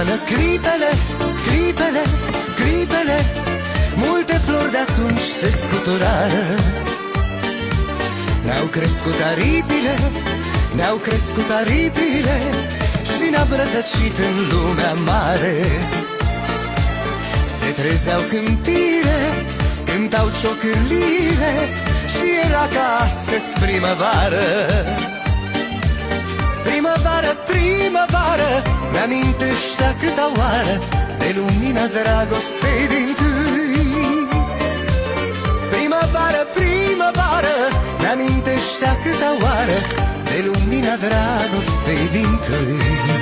iarnă. Clipele, clipele, clipele, multe flori de atunci se scuturară. Ne-au crescut aripile, ne-au crescut aripile și ne-am rătăcit în lumea mare. Se trezeau câmpire, cântau ciocârlire și era ca astăzi primăvară. Primăvară, primăvară, mi-amintește a câta oară de lumina dragostei din-tâi. Primăvară, primăvară, mi-amintește a câta oară de lumina dragostei din-tâi.